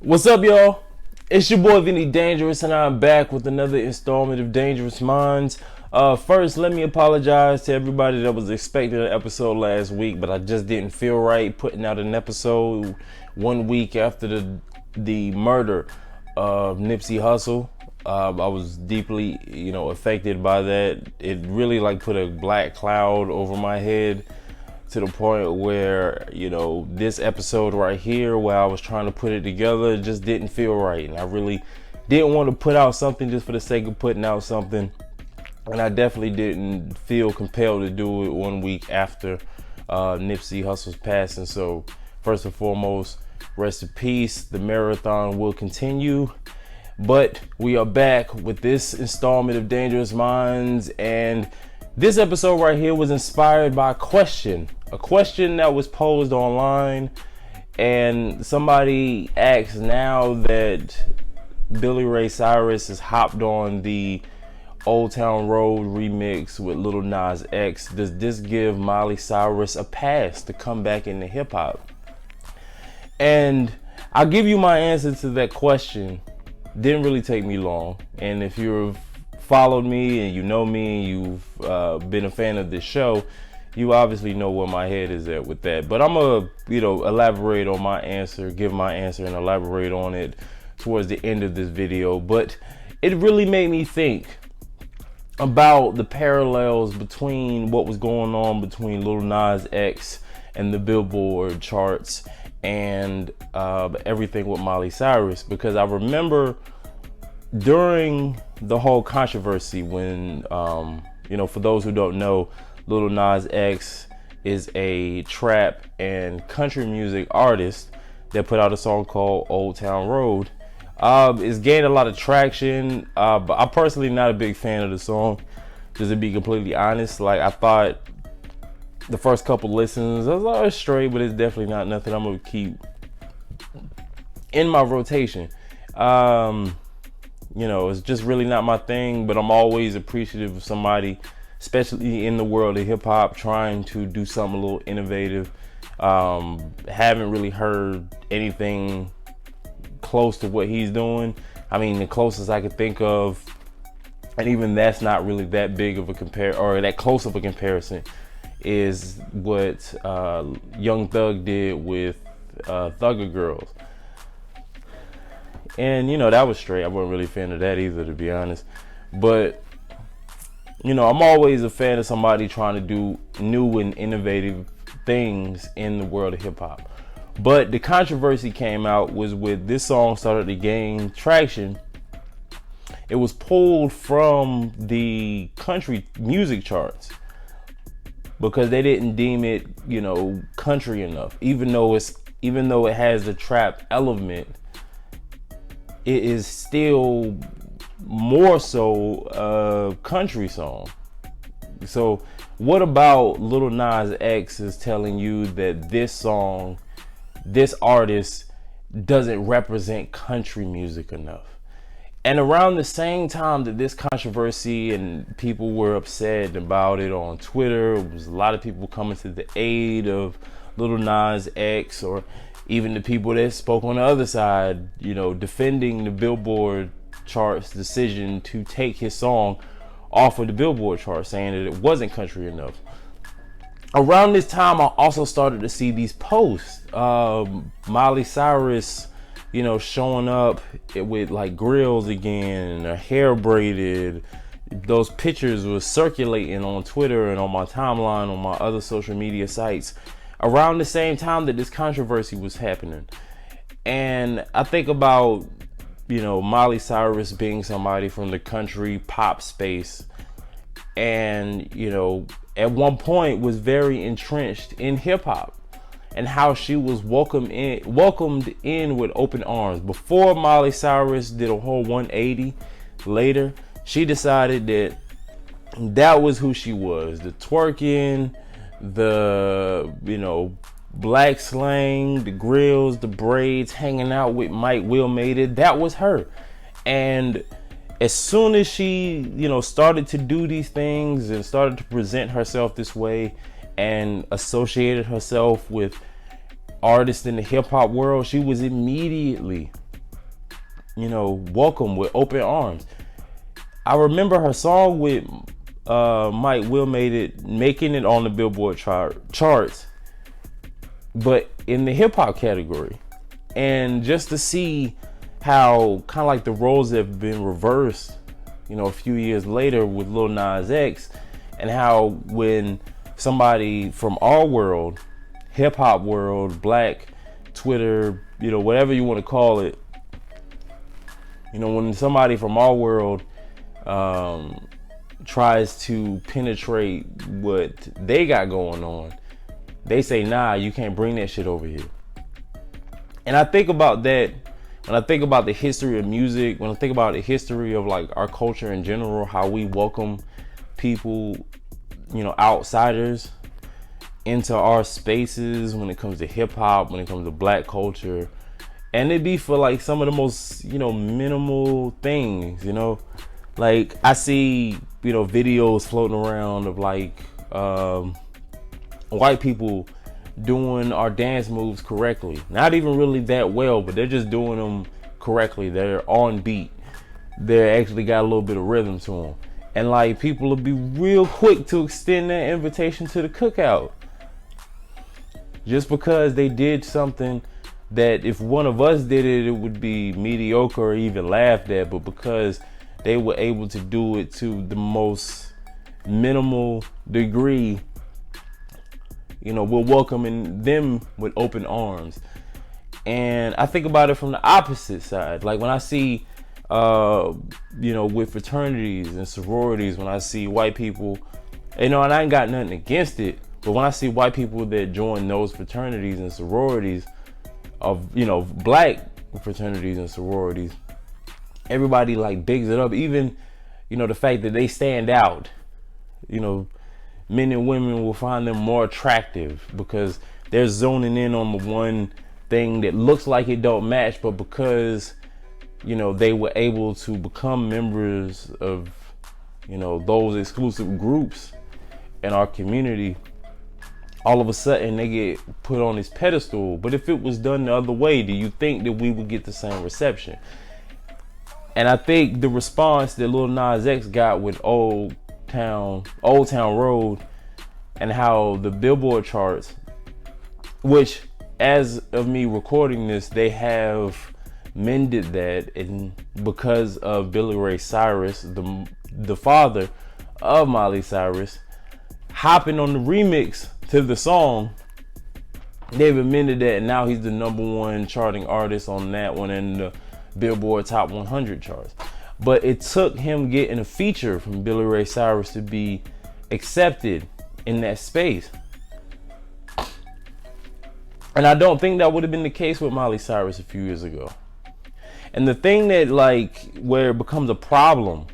What's up, y'all? It's your boy Vinnie-Dangerous, and I'm back with another installment of Dangerous Minds. First, let me apologize to everybody that was expecting an episode last week, but I just didn't feel right putting out an episode 1 week after the murder of Nipsey Hussle. I was deeply, affected by that. It really put a black cloud over my head, to the point where, this episode right here, where I was trying to put it together, just didn't feel right. And I really didn't want to put out something just for the sake of putting out something. And I definitely didn't feel compelled to do it 1 week after Nipsey Hussle's passing. So first and foremost, rest in peace. The marathon will continue. But we are back with this installment of Dangerous Minds. And this episode right here was inspired by a question that was posed online, and somebody asked, now that Billy Ray Cyrus has hopped on the Old Town Road remix with Lil Nas X, does this give Miley Cyrus a pass to come back into hip hop? And I'll give you my answer to that question. Didn't really take me long, and if you've followed me and you know me and you've been a fan of this show, you obviously know where my head is at with that. But I'm gonna elaborate on my answer, give my answer and elaborate on it towards the end of this video. But it really made me think about the parallels between what was going on between Lil Nas X and the Billboard charts and everything with Miley Cyrus, because I remember during the whole controversy when, for those who don't know, Lil Nas X is a trap and country music artist that put out a song called Old Town Road. It's gained a lot of traction, but I'm personally not a big fan of the song, just to be completely honest. I thought the first couple listens, I was like, it's straight, but it's definitely not nothing I'm gonna keep in my rotation. It's just really not my thing, but I'm always appreciative of somebody, especially in the world of hip hop, trying to do something a little innovative. Haven't really heard anything close to what he's doing. I mean, the closest I could think of, and even that's not really that big of a that close of a comparison, is what Young Thug did with Thugger Girls. And, that was straight. I wasn't really a fan of that either, to be honest. But, I'm always a fan of somebody trying to do new and innovative things in the world of hip hop. But the controversy came out was with this song started to gain traction. It was pulled from the country music charts because they didn't deem it, country enough. Even though it has the trap element, it is still more so a country song. So what about Lil Nas X is telling you that this song, this artist doesn't represent country music enough? And around the same time that this controversy and people were upset about it on Twitter, there was a lot of people coming to the aid of Lil Nas X, or even the people that spoke on the other side, defending the Billboard chart's decision to take his song off of the Billboard chart, saying that it wasn't country enough. Around this time, I also started to see these posts. Miley Cyrus, showing up with grills again, and her hair braided. Those pictures were circulating on Twitter and on my timeline, on my other social media sites, around the same time that this controversy was happening. And I think about, Miley Cyrus being somebody from the country pop space, and, at one point was very entrenched in hip hop, and how she was welcomed in with open arms. Before Miley Cyrus did a whole 180 later, she decided that was who she was. The twerking, the, black slang, the grills, the braids, hanging out with Mike Will Made It. That was her. And as soon as she, started to do these things and started to present herself this way and associated herself with artists in the hip hop world, she was immediately, welcomed with open arms. I remember her song with Mike Will making it on the Billboard charts, but in the hip hop category. And just to see how kind of like the roles have been reversed, a few years later with Lil Nas X, and how when somebody from our world, hip hop world, black, Twitter, whatever you want to call it, when somebody from our world tries to penetrate what they got going on, they say, nah, you can't bring that shit over here. And I think about that when I think about the history of music, when I think about the history of like our culture in general, how we welcome people, outsiders into our spaces when it comes to hip hop, when it comes to black culture. And it be for like some of the most, minimal things, like I see, videos floating around of like white people doing our dance moves correctly. Not even really that well, but they're just doing them correctly. They're on beat. They actually got a little bit of rhythm to them. And like people will be real quick to extend that invitation to the cookout. Just because they did something that if one of us did it, it would be mediocre or even laughed at. But because they were able to do it to the most minimal degree, we're welcoming them with open arms. And I think about it from the opposite side. Like when I see, with fraternities and sororities, when I see white people, and I ain't got nothing against it, but when I see white people that join those fraternities and sororities of, black fraternities and sororities, everybody like bigs it up. Even, the fact that they stand out, men and women will find them more attractive because they're zoning in on the one thing that looks like it don't match, but because they were able to become members of those exclusive groups in our community, all of a sudden they get put on this pedestal. But if it was done the other way, do you think that we would get the same reception? And I think the response that Lil Nas X got with Old Town Road, and how the Billboard charts, which as of me recording this, they have mended that, and because of Billy Ray Cyrus, the father of Miley Cyrus, hopping on the remix to the song, they've amended that, and now he's the #1 charting artist on that one in the Billboard Top 100 charts. But it took him getting a feature from Billy Ray Cyrus to be accepted in that space. And I don't think that would have been the case with Miley Cyrus a few years ago. And the thing that where it becomes a problem,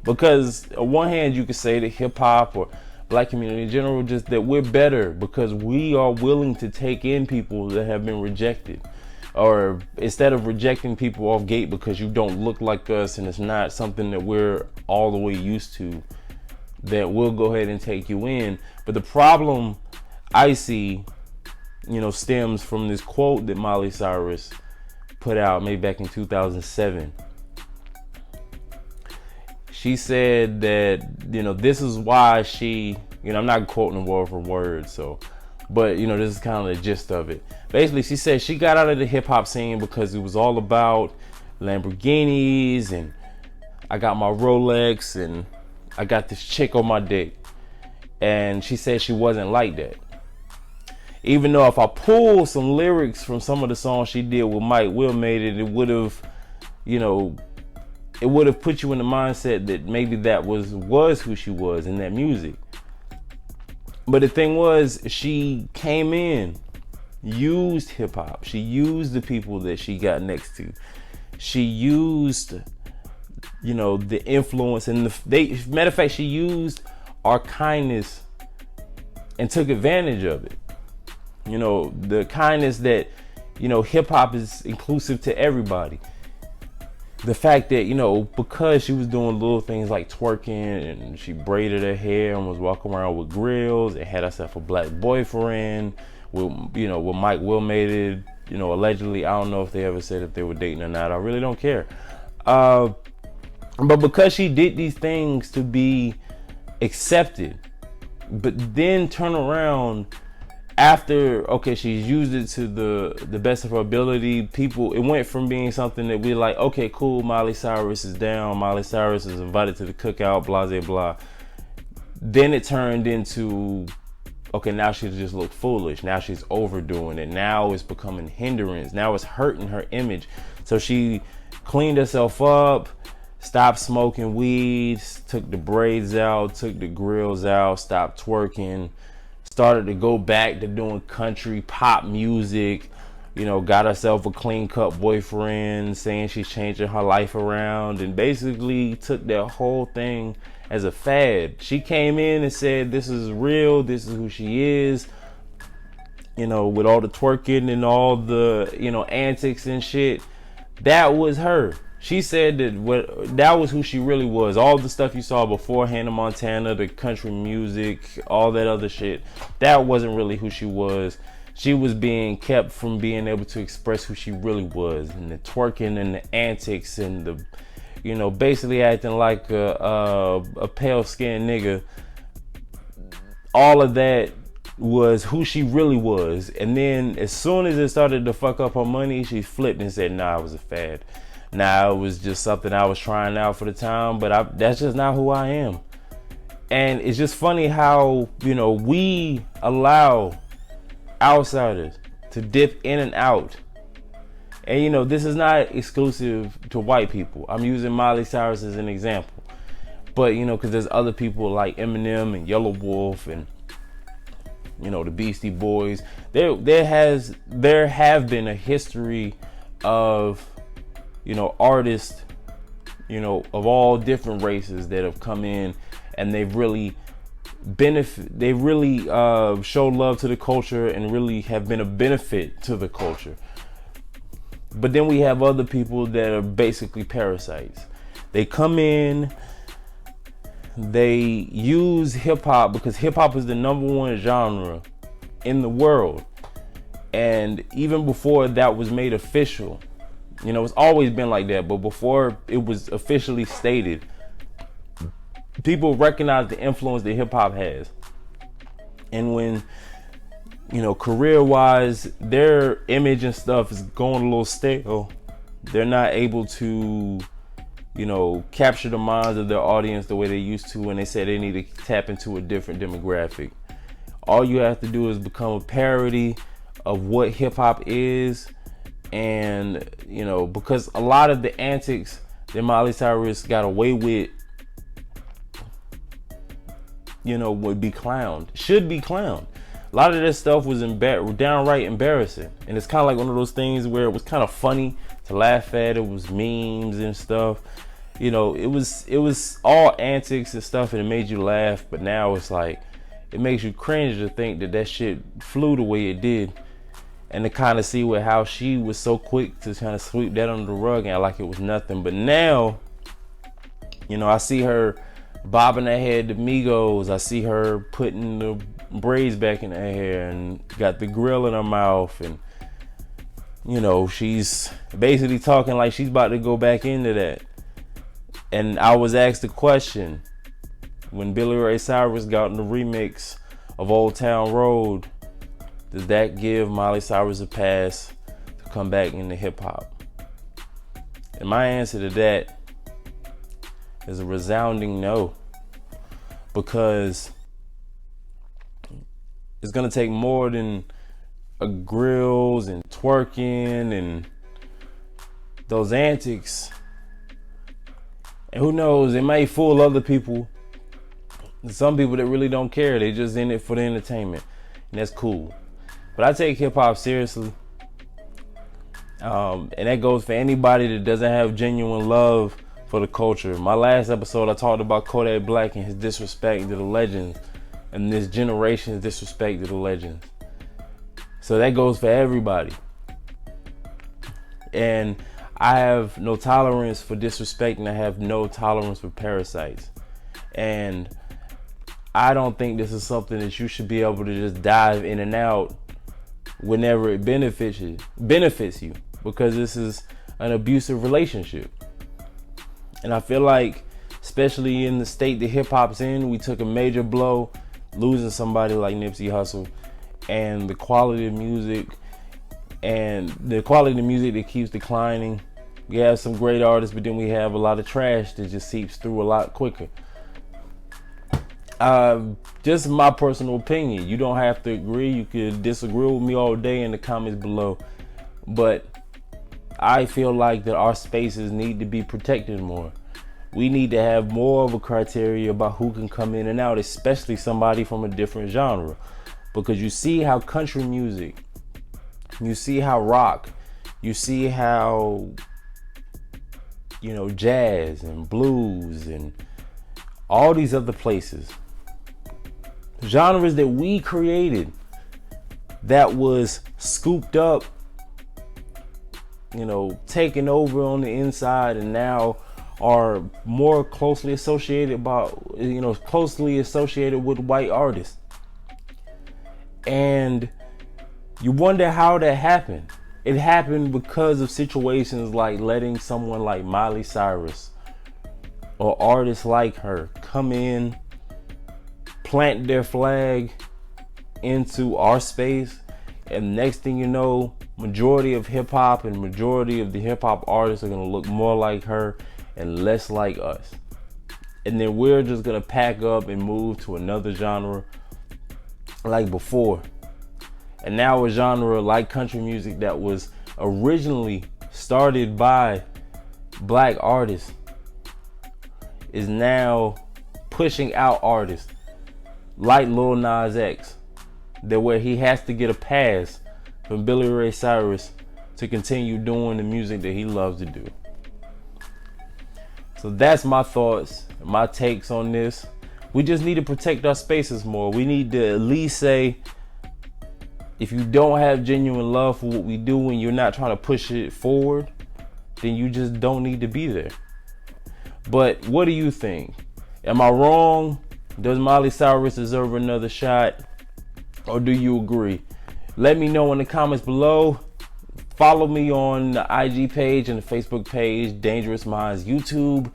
because on one hand you could say that hip hop or black community in general, just that we're better because we are willing to take in people that have been rejected. Or instead of rejecting people off gate because you don't look like us and it's not something that we're all the way used to, that we'll go ahead and take you in. But the problem I see, stems from this quote that Miley Cyrus put out maybe back in 2007. She said that, this is why she, I'm not quoting word for word, but this is kind of the gist of it. Basically, she said she got out of the hip hop scene because it was all about Lamborghinis and I got my Rolex and I got this chick on my dick. And she said she wasn't like that. Even though if I pull some lyrics from some of the songs she did with Mike Will it would have, it would have put you in the mindset that maybe that was who she was in that music. But the thing was, she came in, used hip hop. She used the people that she got next to. She used, the influence and matter of fact, she used our kindness and took advantage of it. The kindness that, hip hop is inclusive to everybody. the fact that, because she was doing little things like twerking, and she braided her hair and was walking around with grills and had herself a black boyfriend with, with Mike Will made it, allegedly. I don't know if they ever said if they were dating or not. I really don't care. But because she did these things to be accepted, but then turn around after, okay, she's used it to the best of her ability. People, it went from being something that we like, okay, cool, Miley Cyrus is down, Miley Cyrus is invited to the cookout, blah, blah, blah. Then it turned into, okay, now she just look foolish. Now she's overdoing it. Now it's becoming hindrance. Now it's hurting her image. So she cleaned herself up, stopped smoking weed, took the braids out, took the grills out, stopped twerking, started to go back to doing country pop music, got herself a clean cut boyfriend, saying she's changing her life around, and basically took that whole thing as a fad. She came in and said, this is real, this is who she is, with all the twerking and all the, antics and shit. That was her. She said that was who she really was. All the stuff you saw before Hannah Montana, the country music, all that other shit, that wasn't really who she was. She was being kept from being able to express who she really was, and the twerking and the antics and the, basically acting like a pale skinned nigga. All of that was who she really was. And then as soon as it started to fuck up her money, she flipped and said, nah, it was a fad. Nah, it was just something I was trying out for the time, but that's just not who I am. And it's just funny how, we allow outsiders to dip in and out. And, this is not exclusive to white people. I'm using Miley Cyrus as an example. But, because there's other people like Eminem and Yellow Wolf and, the Beastie Boys. There have been a history of, artists, of all different races that have come in, and they've really showed love to the culture and really have been a benefit to the culture. But then we have other people that are basically parasites. They come in, they use hip hop because hip hop is the #1 genre in the world. And even before that was made official, it's always been like that, but before it was officially stated, people recognize the influence that hip hop has. And when, career-wise, their image and stuff is going a little stale, they're not able to, capture the minds of their audience the way they used to, and they say they need to tap into a different demographic. All you have to do is become a parody of what hip hop is. And, because a lot of the antics that Miley Cyrus got away with, would be clowned, should be clowned. A lot of this stuff was downright embarrassing. And it's kind of like one of those things where it was kind of funny to laugh at. It was memes and stuff. It was all antics and stuff, and it made you laugh. But now it's like, it makes you cringe to think that shit flew the way it did. And to kind of see how she was so quick to kind of sweep that under the rug and act like it was nothing. But now, I see her bobbing her head to Migos. I see her putting the braids back in her hair and got the grill in her mouth. And, she's basically talking like she's about to go back into that. And I was asked the question, when Billy Ray Cyrus got in the remix of Old Town Road, does that give Miley Cyrus a pass to come back into hip hop? And my answer to that is a resounding no. Because it's gonna take more than grills and twerking and those antics. And who knows, it may fool other people. Some people that really don't care, they just in it for the entertainment. And that's cool. But I take hip hop seriously. And that goes for anybody that doesn't have genuine love for the culture. My last episode, I talked about Kodak Black and his disrespect to the legends, and this generation's disrespect to the legends. So that goes for everybody. And I have no tolerance for disrespect, and I have no tolerance for parasites. And I don't think this is something that you should be able to just dive in and out whenever it benefits you, because this is an abusive relationship. And I feel like, especially in the state that hip hop's in, we took a major blow losing somebody like Nipsey Hussle, and the quality of music that keeps declining. We have some great artists, but then we have a lot of trash that just seeps through a lot quicker. Just my personal opinion. You don't have to agree. You could disagree with me all day in the comments below. But I feel like that our spaces need to be protected more. We need to have more of a criteria about who can come in and out, especially somebody from a different genre. Because you see how country music, you see how rock, you see how, jazz and blues and all these other places, genres that we created, that was scooped up, taken over on the inside, and now are more closely associated with white artists. And you wonder how that happened. It happened because of situations like letting someone like Miley Cyrus or artists like her come in, plant their flag into our space, and next thing you know, majority of hip hop and majority of the hip hop artists are gonna look more like her and less like us. And then we're just gonna pack up and move to another genre like before. And now a genre like country music that was originally started by black artists is now pushing out artists like Lil Nas X, that where he has to get a pass from Billy Ray Cyrus to continue doing the music that he loves to do. So that's my thoughts, my takes on this. We just need to protect our spaces more. We need to at least say, if you don't have genuine love for what we do and you're not trying to push it forward, then you just don't need to be there. But what do you think? Am I wrong? Does Miley Cyrus deserve another shot? Or do you agree? Let me know in the comments below. Follow me on the IG page and the Facebook page, Dangerous Minds YouTube.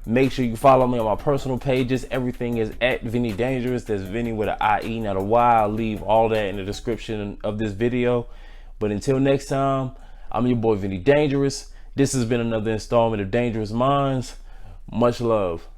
Make sure you follow me on my personal pages. Everything is at Vinnie-Dangerous. There's Vinny with an I-E, not a Y. I'll leave all that in the description of this video. But until next time, I'm your boy Vinnie-Dangerous. This has been another installment of Dangerous Minds. Much love.